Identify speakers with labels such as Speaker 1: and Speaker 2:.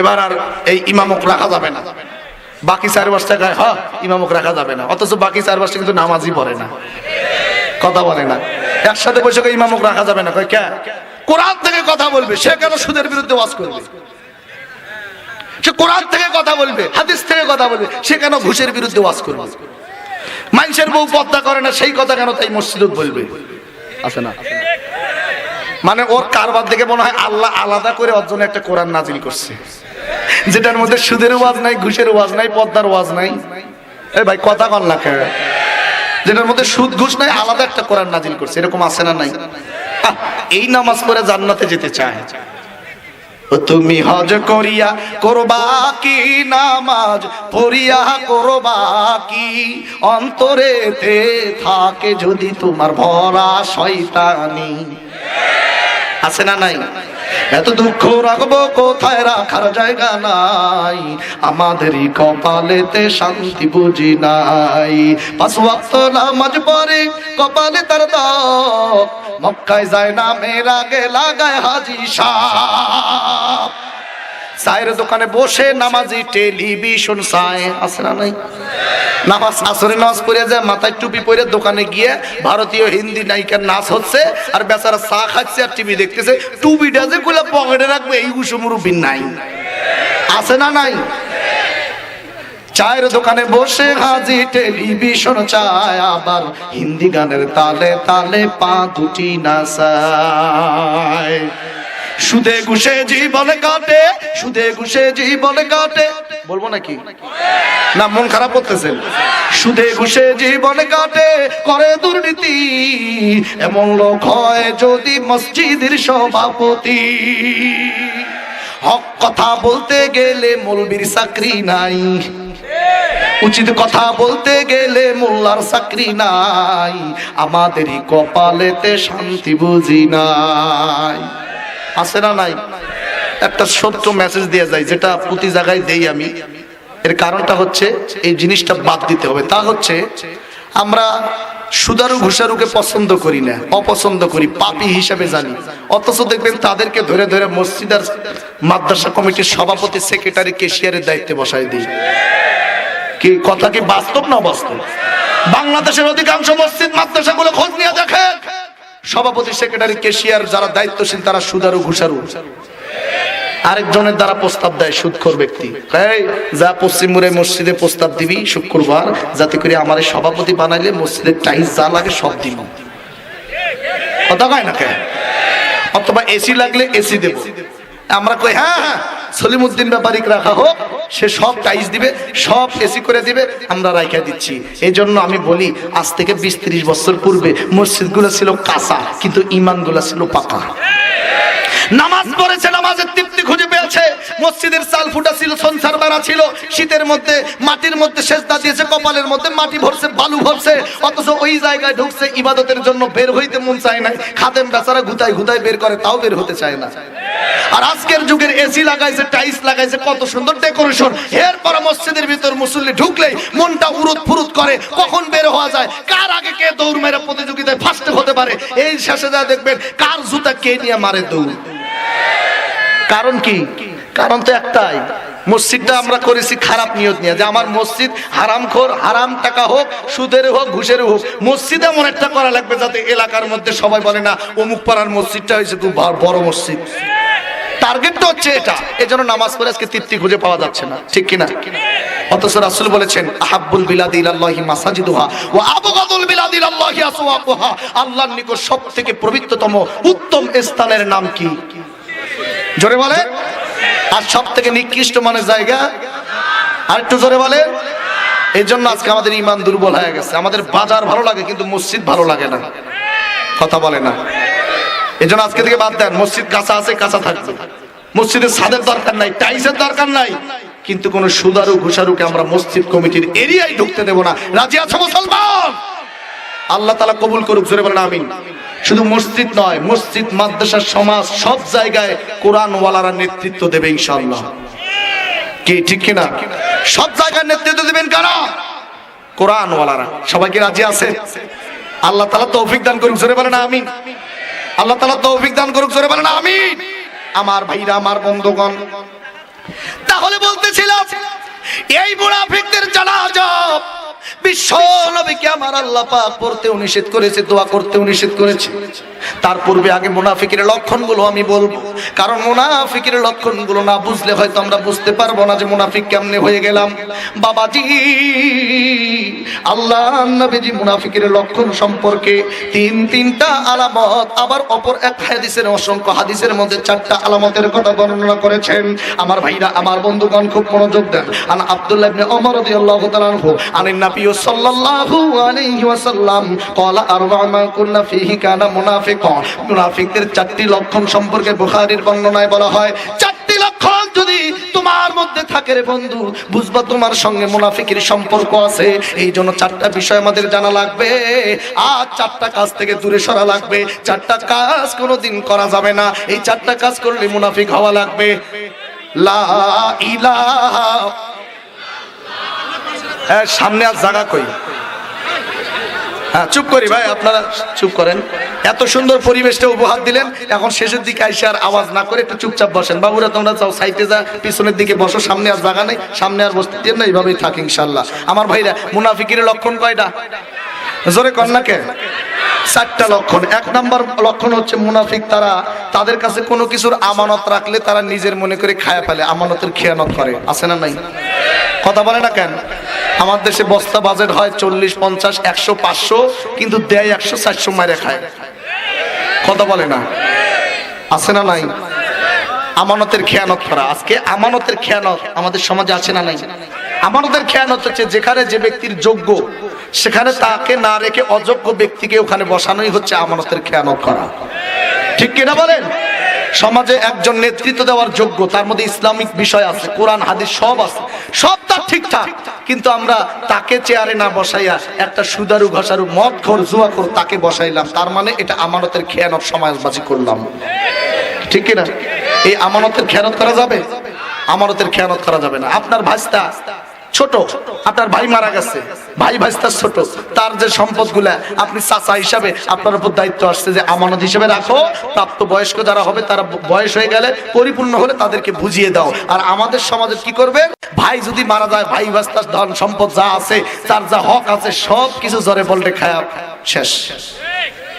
Speaker 1: এবার আর এই ইমামক রাখা যাবে না, বাকি 4 বছর গায়ে ইমামক রাখা যাবে না, অথচ বাকি 4 বছর কিন্তু নামাজই পড়ে না, কথা বলে না। একসাথে বসে ইমামক রাখা যাবে না, কয় কে? কোরআন থেকে কথা বলবে, সে কেন সুদের বিরুদ্ধে ওয়াজ করবে? সে কোরআন থেকে কথা বলবে, হাদিস থেকে কথা বলবে, সে কেন ঘুষের বিরুদ্ধে ওয়াজ করবে? মানুষের বউ পর্দা করে না, সেই কথা কেন তাই মসজিদে বলবে? আছে না? মানে ওর কারবার দেখে মনে হয় আল্লাহ আলাদা করে ওর জন্য একটা কোরআন নাজিল করছে, যেটার মধ্যে সুদের ওয়াজ নাই, ঘুষের ওয়াজ নাই, পর্দার ওয়াজ নাই। এই ভাই কথা কন না কে? যেটার মধ্যে সুদ ঘুষ নাই, আলাদা একটা কোরআন নাজিল করছে, এরকম আছে না নাই? এই নামাজ পড়ে জান্নাতে যেতে চায়। তুমি হজ করিয়া করবা কি, নামাজ পড়িয়া করবা কি, অন্তরেতে থাকে যদি তোমার ভরা শয়তানি। আছে না নাই? এত দুঃখ রাখবো কোথায়, রাখার জায়গা নাই, আমাদেরই কপালেতে শান্তি বুঝি নাই। 5 ওয়াক্ত নামাজ পড়ে কপালে তার দাগ, মক্কায় যায় না মেয়ের আগে লাগায় হাজি সাহেব। চায়ের দোকানে বসে নামাজি টেলিভিশন চায়। আছে না নাই? নামাজ আসরে নামাজ পড়ে যায়, মাথায় টুপি পরে দোকানে গিয়ে ভারতীয় হিন্দি নায়িকার নাচ হচ্ছে, আর বেচারা চা খাচ্ছে আর টিভি দেখতেছে। টুপিটা যে গুলা পকেটে রাখবে এই মুরব্বি নাই। আছে না নাই? চায়ের দোকানে বসে হাজি টেলিভিশন চায়, আবার হিন্দি গানের তালে তালে পা দুটি নাচায়। সুদে ঘুষে জীবন কাটে, সুদে ঘুষে জীবন কাটে। বলবো নাকি? না মন খারাপ করতেছেন? সুদে ঘুষে জীবন কাটে, করে দুর্নীতি, এমন লোক হয় যদি মসজিদের সভাপতি। হক কথা বলতে গেলে মৌলবীর চাকরি নাই, উচিত কথা বলতে গেলে মোল্লার চাকরি নাই, আমাদেরই কপালেতে শান্তি বুঝি নাই। আছে না নাই? একটা ছোট্ট মেসেজ দিয়ে যায়, যেটা প্রতি জায়গায় দেই আমি। এর কারণটা হচ্ছে এই জিনিসটা বাদ দিতে হবে। তা হচ্ছে আমরা সুদারু ঘুষারুকে পছন্দ করি না, অপছন্দ করি, পাপী হিসাবে জানি। অথচ দেখবেন তাদেরকে ধরে ধরে মসজিদ আর মাদ্রাসা কমিটির সভাপতি, সেক্রেটারি, ক্যাশিয়ারের দায়িত্বে বসায় দিই। কি কথা কি বাস্তব না বাস্তব? বাংলাদেশের অধিকাংশ মসজিদ মাদ্রাসাগুলো খোঁজ নিয়ে দেখেন, সভাপতি, সেক্রেটারি, ক্যাশিয়ার যারা দায়িত্বশীল তারা সুদারু ঘুষারু। আরেকজনের দ্বারা প্রস্তাব দেয় সুদখোর ব্যক্তি, এই যা পশ্চিমপুরে মসজিদে প্রস্তাব দিবি শুক্রবার, যাতে করে আমার সভাপতি বানাইলে মসজিদের টাইলস যা লাগে সব দিব। কথা কয় না কেন? অথবা এসি লাগলে এসি দেব। আমরা কই হ্যাঁ হ্যাঁ সলিমউদ্দিন ব্যাপারিক রাখা হোক, সে সব টাইলস দিবে, সব এসি করে দিবে, আমরা রাইখা দিচ্ছি। এই জন্য আমি বলি, আজ থেকে 20-30 বছর পূর্বে মসজিদগুলো ছিল কাঁচা, কিন্তু ইমানগুলো ছিল পাকা। নামাজ পড়েছে, নামাজের তৃপ্তি খুঁজে পেয়েছে। মসজিদের চাল ফুটা ছিল, সংসার বাড়া ছিল, শীতের মধ্যে মাটির মধ্যে সেজদা দিয়েছে, কপালের মধ্যে মাটি ভরছে, বালু ভরছে, অথচ ওই জায়গায় ঢুকছে ইবাদতের জন্য, বের হইতে মন চায় না। খাদেম বেচারা ঘুতায় ঘুতায় বের করে, তাও বের হতে চায় না। আর আজকের যুগের এসি লাগাইছে, টাইলস লাগাইছে, কত সুন্দর ডেকোরেশন, এরপর মসজিদের ভিতর মুসল্লি ঢুকলেই মনটা উরুত ফুরুত করে, কখন বের হওয়া যায়, কার আগে কে দৌড় মেরে প্রতিযোগিতায় ফার্স্ট হতে পারে। এই শেষে যা দেখবেন কার জুতা কে নিয়ে মারে দৌড়। কারণ কি? কারণ তো একটাই, মসজিদটা আমরা করেছি খারাপ নিয়ত নিয়ে, যে আমার মসজিদ হারামখোর, হারাম টাকা হোক, সুদের হোক, ঘুষের হোক, মসজিদ এমন একটা করা লাগবে যাতে এলাকার মধ্যে সবাই বলে না অমুক পাড়ার মসজিদটা হয়েছে খুব বড় মসজিদ। টার্গেটটা হচ্ছে এটা। এজন্য নামাজ পড়ে আজকে তৃপ্তি খুঁজে পাওয়া যাচ্ছে না, ঠিক কিনা? অথচ রাসূল বলেছেন, আহাব্বুল বিলাদি ইলাল্লাহি মাসাজিদুহা ওয়া আবগাদুল বিলাদি ইলাল্লাহি আসওয়াকুহা। আল্লাহর নিকট সবথেকে পবিত্রতম উত্তম স্থানের নাম কি? জোরে বলে। আর সবথেকে নিকৃষ্ট মানের জায়গা? আর একটু জোরে বলে। এই জন্য আজকে আমাদের ঈমান দুর্বল হয়ে গেছে। আমাদের বাজার ভালো লাগে কিন্তু মসজিদ ভালো লাগে না, কথা বলে না। এই জন্য আজকে থেকে বাদ দেন, মসজিদ কাঁচা আছে, কাঁচা থাকবে। মসজিদের ছাদের দরকার নাই, টাইলসের দরকার নাই, কিন্তু কোন সুদারু ঘুষারুকে আমরা মসজিদ কমিটির এরিয়ায় ঢুকতে দেব না। রাজি আছো মুসলমান? আল্লাহ তাআলা কবুল করুক, জোরে বলেন আমিন। শুধু মসজিদ নয়, মসজিদ, মাদ্রাসা, সমাজ, সব জায়গায় কোরআন ওয়ালারা নেতৃত্ব দেবে ইনশাআল্লাহ। কি ঠিক কিনা? সব জায়গায় নেতৃত্ব দেবেন কারা? কোরআন ওয়ালারা। সবাই কি রাজি আছে? আল্লাহ তাআলা তৌফিক দান করুক, জোরে বলেন আমিন। আল্লাহ তাআলা তৌফিক দান করুক, জোরে বলেন আমিন। আমার ভাইরা, আমার বন্ধুগণ, তাহলে বলতেছিলাম এই মুনাফিকদের জানাজা বিশ্ব নবীকে আমার আল্লাহ পাক পড়তেও নিষেধ করেছে, দোয়া করতেও নিষেধ করেছে। তার পূর্বে আগে মুনাফিকের লক্ষণগুলো আমি বলবো, কারণ মুনাফিকের লক্ষণগুলো না বুঝলে হয়তো আমরা বুঝতে পারবো না যে মুনাফিক কেমনে হয়ে গেলাম। বাবাজি, আল্লাহ নবীজি মুনাফিকের লক্ষণ সম্পর্কে তিনটা আলামত, আবার অপর এক হাদিসের অসংখ্য হাদিসের মধ্যে 4টা আলামতের কথা বর্ণনা করেছেন। আমার ভাইরা, আমার বন্ধুগণ খুব মনোযোগ দেন। আন আব্দুল্লাহ ইবনে ওমর রাদিয়াল্লাহু তাআলা আনহু আনিন নবী সাল্লাল্লাহু আলাইহি ওয়াসাল্লাম ক্বালা আরবা'উ মা কুননা ফীহি কানা মুনাফিকুন। মুনাফিকদের 4টি লক্ষণ সম্পর্কে বুখারীর বর্ণনায় বলা হয়, 4টি লক্ষণ যদি তোমার মধ্যে থাকে রে বন্ধু, বুঝবা তোমার সঙ্গে মুনাফিকের সম্পর্ক আছে। এই জন্য 4টা বিষয় আমাদের জানা লাগবে, আর 4টা কাজ থেকে দূরে সরা লাগবে। 4টা কাজ কোনোদিন করা যাবে না, এই 4টা কাজ করলে মুনাফিক হওয়া লাগবে। লা ইলাহা, হ্যাঁ সামনে আর জায়গা কই, হ্যাঁ চুপ করি ভাই, আপনারা চুপ করেন। এত সুন্দর পরিবেশটা উপহার দিলেন, এখন শেষের দিকে আইসে আর আওয়াজ না করে একটু চুপচাপ বসেন। বাবুরা তোমরা যাও সাইডে, যা পিছনের দিকে বসো, সামনে আর জায়গা নেই, সামনে আর বসতে দেন না, এইভাবেই থাক ইনশাআল্লাহ। আমার ভাইরা, মুনাফিকের লক্ষণ কয়টা? জোরে কন্যাকে 4টা লক্ষণ। 1 নাম্বার লক্ষণ হচ্ছে মুনাফিক তাদের কাছে কোনো কিছুর আমানত রাখলে তারা নিজের মনে করে খায়া ফেলে, আমানতের খেয়ানত করে। আছে না নাই? কথা বলে না কেন? আমার দেশে বস্তা বাজেট হয় 40, 50, 100, 500, কিন্তু দেয় 100, 400 মাইরে খায়। কথা বলে না? আছে না নাই? আমানতের খেয়ানত করা। আজকে আমানতের খেয়ানত আমাদের সমাজে আছে না নাই? আমানতের খেয়ানত হচ্ছে যেখানে যে ব্যক্তির যোগ্য সেখানে তাকে না রেখে অযোগ্য ব্যক্তিকে ওখানে বসানোই হচ্ছে আমানতের খেয়ানত করা। ঠিক কিনা বলেন? সমাজে একজন নেতৃত্ব দেওয়ার যোগ্য, তার মধ্যে ইসলামিক বিষয় আছে, কোরআন হাদিস সব আছে, সব তার ঠিকঠাক, কিন্তু আমরা তাকে চেয়ারে না বসাইয়া একটা সুদারু ঘষারু মদখোর জুয়াখোর তাকে বসাইলাম, তার মানে এটা আমানতের খেয়ানত, সমাজবাজি করলাম। ঠিক কিনা? এই আমানতের খেয়ানত করা যাবে? আমানতের খেয়ানত করা যাবে না। আপনার ভাইস্তা ছোট, আপনার ভাই মারা গেছে, ভাই ভাইস্তা ছোট, তার যে সম্পদগুলা আপনি চাচা হিসাবে আপনার উপর দায়িত্ব আসছে যে আমানত হিসেবে রাখো, প্রাপ্ত বয়স্ক যারা হবে তারা বয়স হয়ে গেলে পরিপূর্ণ হলে তাদেরকে বুঝিয়ে দাও। আর আমাদের সমাজে কি করবে? ভাই যদি মারা যায়, ভাই ভাইস্তার ধন সম্পদ যা আছে, তার যা হক আছে, সব কিছু জরে বলতে খায়া শেষ।